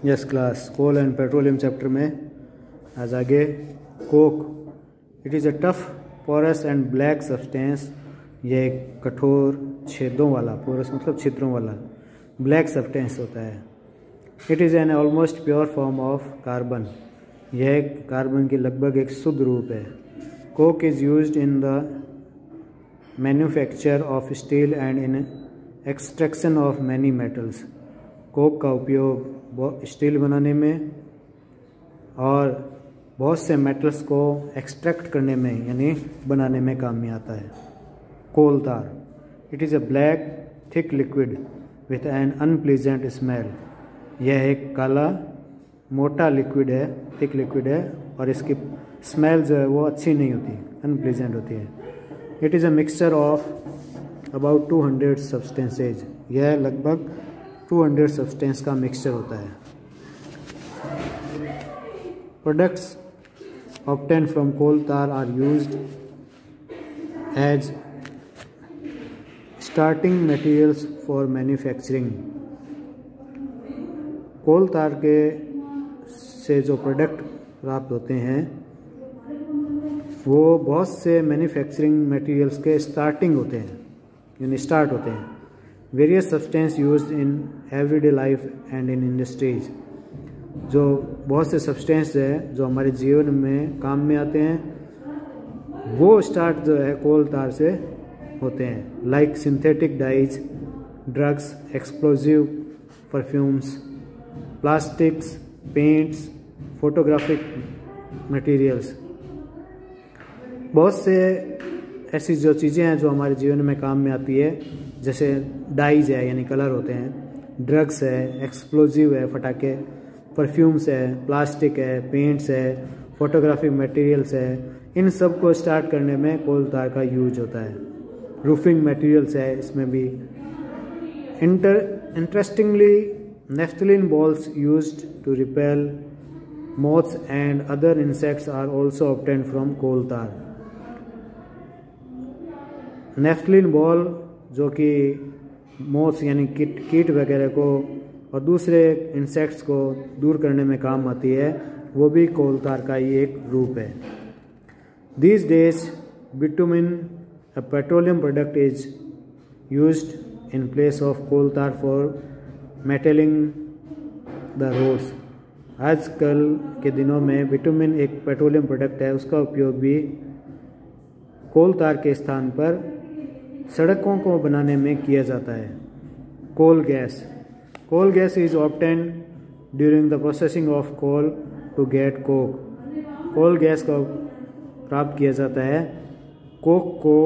Yes class, coal and petroleum chapter में आज आगे coke. It is a tough porous and black substance. यह एक कठोर छेदों वाला, पोरस मतलब छिद्रों वाला ब्लैक सब्सटेंस होता है। It is an almost pure form of carbon. यह कार्बन की लगभग एक शुद्ध रूप है। Coke is used in the manufacture of steel and in extraction of many metals. Coke का उपयोग स्टील बनाने में और बहुत से मेटल्स को एक्सट्रैक्ट करने में यानी बनाने में काम में आता है। कोल तार। It is a black thick liquid with an unpleasant smell. यह एक काला मोटा लिक्विड है, थिक लिक्विड है और इसकी स्मेल जो है वो अच्छी नहीं होती, अनप्लीजेंट होती है। It is a mixture of about 200 substances. यह लगभग 200 सब्सटेंस का मिक्सचर होता है। Products obtained from coal tar are used as starting materials for manufacturing. कोल तार के से जो प्रोडक्ट प्राप्त होते हैं वो बहुत से मैन्युफैक्चरिंग मटेरियल्स के स्टार्टिंग होते हैं, यानी स्टार्ट होते हैं। Various substance used in everyday life and in industries. जो बहुत से सब्सटेंस है जो हमारे जीवन में काम में आते हैं वो स्टार्ट जो है कोल तार से होते हैं। Like synthetic dies, drugs, explosive, perfumes, plastics, paints, photographic materials. बहुत से ऐसी जो चीज़ें हैं जो हमारे जीवन में काम में आती है, जैसे डाइज है यानी कलर होते हैं, ड्रग्स है, एक्सप्लोजिव है फटाके, परफ्यूम्स है, प्लास्टिक है, पेंट्स है, फोटोग्राफिक मटेरियल्स है। इन सब को स्टार्ट करने में कोल तार का यूज होता है। रूफिंग मटेरियल्स है इसमें भी। Interestingly naphthalene balls used to repel moths and other insects are also obtained from coal tar. Naphthalene ball जो कि मोथ्स यानी कीट वगैरह को और दूसरे इंसेक्ट्स को दूर करने में काम आती है, वो भी कोल तार का ही एक रूप है। These days bitumen, a petroleum product, is used in place of coal tar for metalling the roads. आजकल के दिनों में बिटुमिन एक पेट्रोलियम प्रोडक्ट है, उसका उपयोग भी कोल तार के स्थान पर सड़कों को बनाने में किया जाता है। Coal gas. Coal gas is obtained during the processing of coal to get coke. Coal gas का प्राप्त किया जाता है कोक को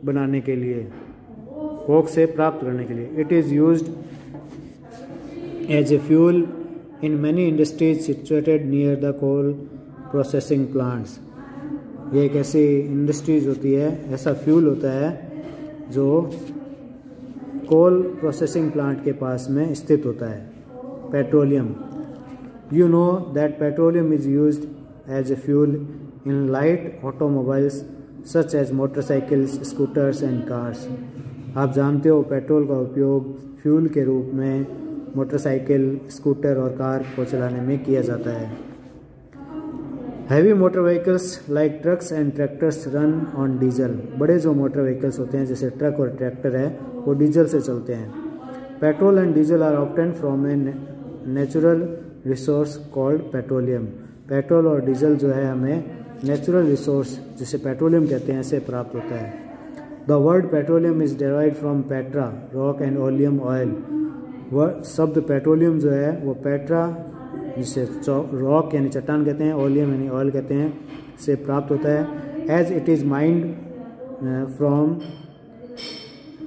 बनाने के लिए, कोक से प्राप्त करने के लिए। It is used as a fuel in many industries situated near the coal processing plants. ये एक ऐसी इंडस्ट्रीज होती है, ऐसा फ्यूल होता है जो कोल प्रोसेसिंग प्लांट के पास में स्थित होता है। Petroleum. You know that petroleum is used as a fuel in light automobiles such as motorcycles, scooters and cars. आप जानते हो पेट्रोल का उपयोग फ्यूल के रूप में मोटरसाइकिल, स्कूटर और कार को चलाने में किया जाता है। Heavy motor vehicles like trucks and tractors run on diesel. बड़े जो मोटर व्हीकल्स होते हैं जैसे ट्रक और ट्रैक्टर है वो डीजल से चलते हैं। Petrol and diesel are obtained from a natural resource called petroleum. Petrol और डीजल जो है हमें नेचुरल रिसोर्स जिसे पेट्रोलियम कहते हैं से प्राप्त होता है। The word petroleum is derived from Petra, rock and oleum oil. वह शब्द पेट्रोलियम जो है वो पेट्रा जिसे रॉक यानी चट्टान कहते हैं, ओलियम यानी ऑयल कहते हैं, से प्राप्त होता है। As it is mined from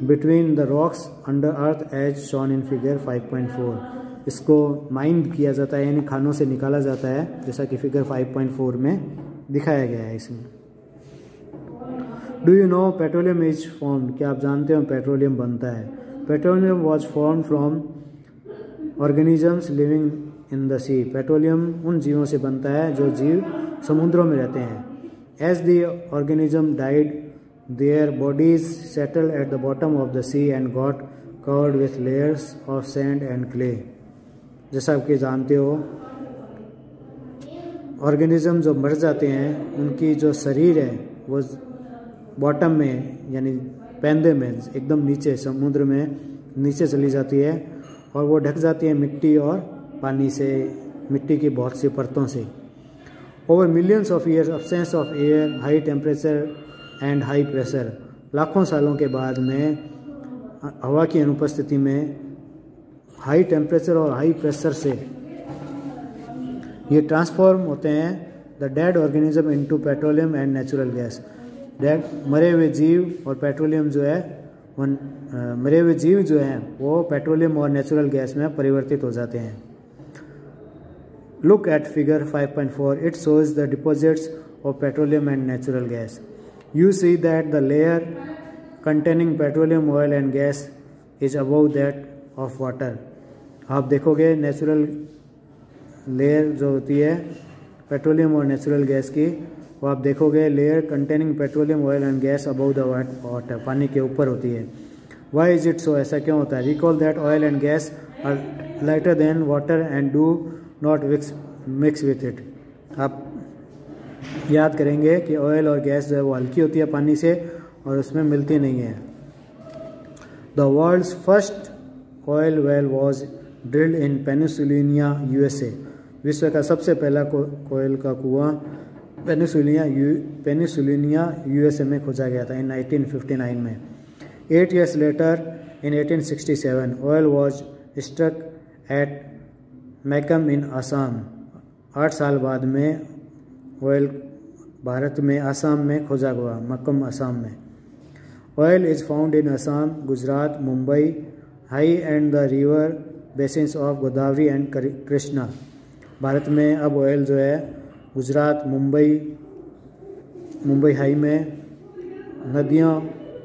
between the rocks under earth as shown in figure 5.4। इसको माइंड किया जाता है यानी खानों से निकाला जाता है, जैसा कि फिगर 5.4 में दिखाया गया है इसमें। Do you know petroleum is formed. क्या आप जानते हो पेट्रोलियम बनता है। Petroleum was form from organisms living in the sea. Petroleum उन जीवों से बनता है जो जीव समुद्रों में रहते हैं। As the organism died their bodies settle at the bottom of the sea and got covered with layers of sand and clay. जैसा कि जानते हो ऑर्गेनिज्म जो मर जाते हैं उनकी जो शरीर है वो बॉटम में यानी पैंदे में एकदम नीचे समुद्र में नीचे चली जाती है और वो ढक जाती है मिट्टी और पानी से, मिट्टी की बहुत सी परतों से। Over millions of years absence of air, high temperature and high pressure, लाखों सालों के बाद में हवा की अनुपस्थिति में हाई टेम्परेचर और हाई प्रेशर से ये ट्रांसफॉर्म होते हैं the dead organism into petroleum and natural gas. Dead मरे हुए जीव और पेट्रोलियम जो है मरे हुए जीव जो हैं वो पेट्रोलियम और नेचुरल गैस में परिवर्तित हो जाते हैं। Look at figure 5.4, it shows the deposits of petroleum and natural gas. You see that the layer containing petroleum, oil and gas is above that of water. आप देखोगे नेचुरल लेयर जो होती है पेट्रोलियम और नेचुरल गैस की, वो आप देखोगे layer containing petroleum, oil and gas above the water, पानी के ऊपर होती है। वाई इज इट सो, ऐसा क्यों होता है? Recall that oil and gas are lighter than water and do not mix with it. आप याद करेंगे कि ऑयल और गैस जो है वो हल्की होती है पानी से और उसमें मिलती नहीं है। The world's first oil well was drilled in Pennsylvania USA। विश्व का सबसे पहला ऑयल का कुआं पेनिसुलिनिया USA में खोजा गया था इन 1959 में। 8 years later in 1867 oil was struck at Makum in Assam. 8 साल बाद में ऑयल भारत में असम में खोजा गया, मक्कम असम में। Oil is found in Assam, Gujarat, Mumbai, high and the river basins of Godavari and Krishna. Bharat में अब ऑयल जो है गुजरात, मुंबई हाई में नदियों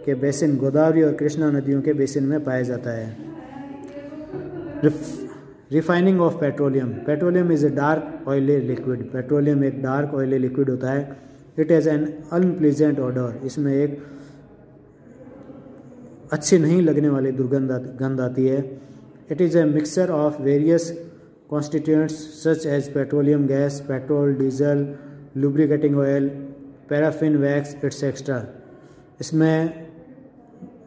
के बेसिन, गोदावरी और कृष्णा नदियों के बेसिन में पाया जाता है। Refining of petroleum. Petroleum is a dark oily liquid. Petroleum एक डार्क ऑयली लिक्विड होता है। It has an unpleasant odour. इसमें एक अच्छी नहीं लगने वाली गंध आती है। It is a mixture of various constituents such as petroleum gas, petrol, diesel, lubricating oil, paraffin, wax etcetera. इसमें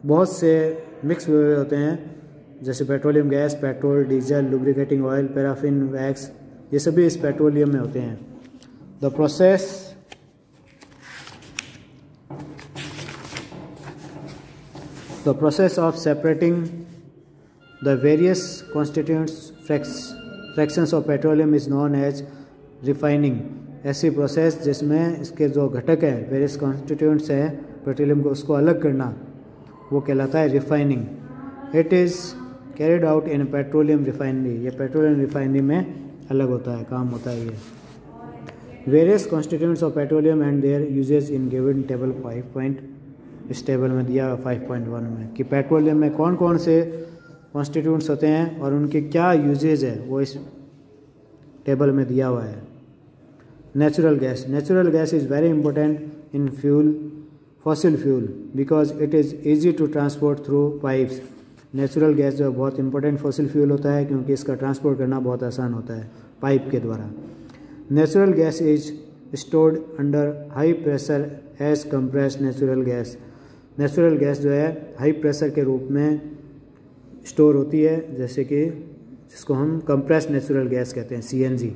बहुत से मिक्स हुए होते हैं जैसे petroleum gas, petrol, diesel, lubricating oil, paraffin, wax, ये सभी इस पेट्रोलियम में होते हैं। The process of separating the various constituents fractions of petroleum is known as refining. ऐसी प्रोसेस जिसमें इसके जो घटक हैं, वेरियस कॉन्स्टिट्यूएंट्स हैं पेट्रोलियम को, उसको अलग करना, वो कहलाता है refining. It is carried out in petroleum refinery. ये पेट्रोलियम रिफाइनरी में अलग होता है, काम होता है ये। Various constituents of petroleum and their uses in given table 5. इस टेबल में दिया 5.1 में कि पेट्रोलियम में कौन कौन से कॉन्स्टिट्यूएंट्स होते हैं और उनके क्या यूजेज है, वो इस टेबल में दिया हुआ है। Natural gas. Natural gas is very important in fossil fuel because it is easy to transport through pipes. Natural gas जो बहुत इंपॉर्टेंट फॉसिल फ्यूल होता है क्योंकि इसका ट्रांसपोर्ट करना बहुत आसान होता है पाइप के द्वारा। Natural gas is stored under high pressure as compressed natural gas. Natural gas जो है हाई प्रेशर के रूप में स्टोर होती है, जैसे कि जिसको हम कंप्रेस्ड नेचुरल गैस कहते हैं, CNG।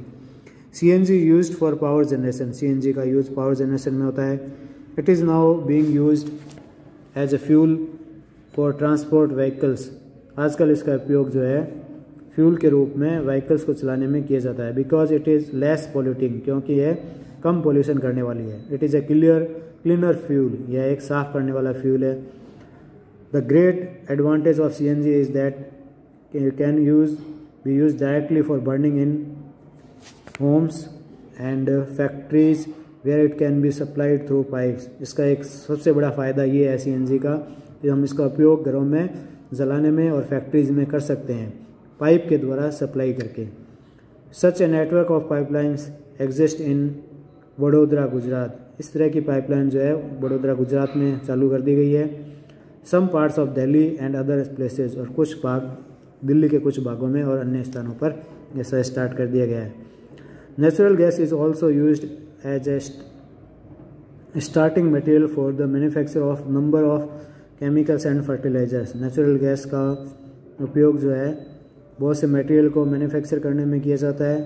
CNG used for power generation. CNG का यूज़ पावर जनरेशन में होता है। It is now being used as a fuel for transport vehicles. आजकल इसका उपयोग जो है फ्यूल के रूप में व्हीकल्स को चलाने में किया जाता है। Because it is less polluting, क्योंकि यह कम पॉल्यूशन करने वाली है। It is a cleaner fuel, यह एक साफ करने वाला फ्यूल है। The great advantage of CNG is that can be use directly for burning in homes and factories where it can be supplied through pipes. इसका एक सबसे बड़ा फ़ायदा ये है CNG का कि हम इसका उपयोग घरों में जलाने में और फैक्ट्रीज में कर सकते हैं, पाइप के द्वारा सप्लाई करके। Such a network of pipelines exist in Vadodara, Gujarat. इस तरह की पाइपलाइन जो है वडोदरा, गुजरात में चालू कर दी गई है। Some parts of Delhi and other places, और कुछ भाग दिल्ली के कुछ भागों में और अन्य स्थानों पर ऐसा स्टार्ट कर दिया गया है। Natural gas is also used as a starting material for the manufacture of number of chemicals and fertilizers. Natural gas का उपयोग जो है बहुत से मटेरियल को मैन्युफैक्चर करने में किया जाता है,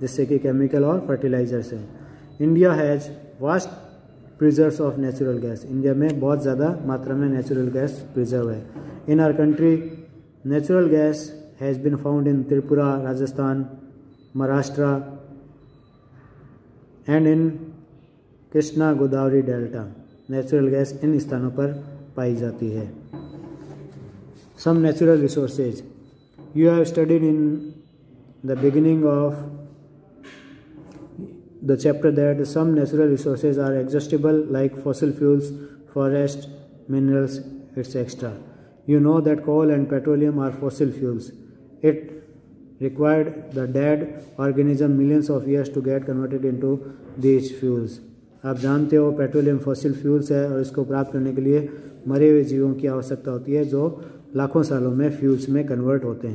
जिससे कि केमिकल और फर्टिलाइजर्स हैं। India has vast preserves of natural gas. India में बहुत ज़्यादा मात्रा में नेचुरल गैस प्रिजर्व है। In our country natural gas has been found in Tripura, Rajasthan, Maharashtra and in Krishna Godavari delta. Natural gas इन स्थानों पर पाई जाती है। Some natural resources you have studied in the beginning of the chapter that some natural resources are exhaustible like fossil fuels, forest, minerals, etc. You know that coal and petroleum are fossil fuels. It required the dead organism millions of years to get converted into these fuels. आप जानते हो petroleum fossil fuels है और इसको प्राप्त करने के लिए मरे हुए जीवों की आवश्यकता होती है जो लाखों सालों में फ्यूल्स में कन्वर्ट होते हैं।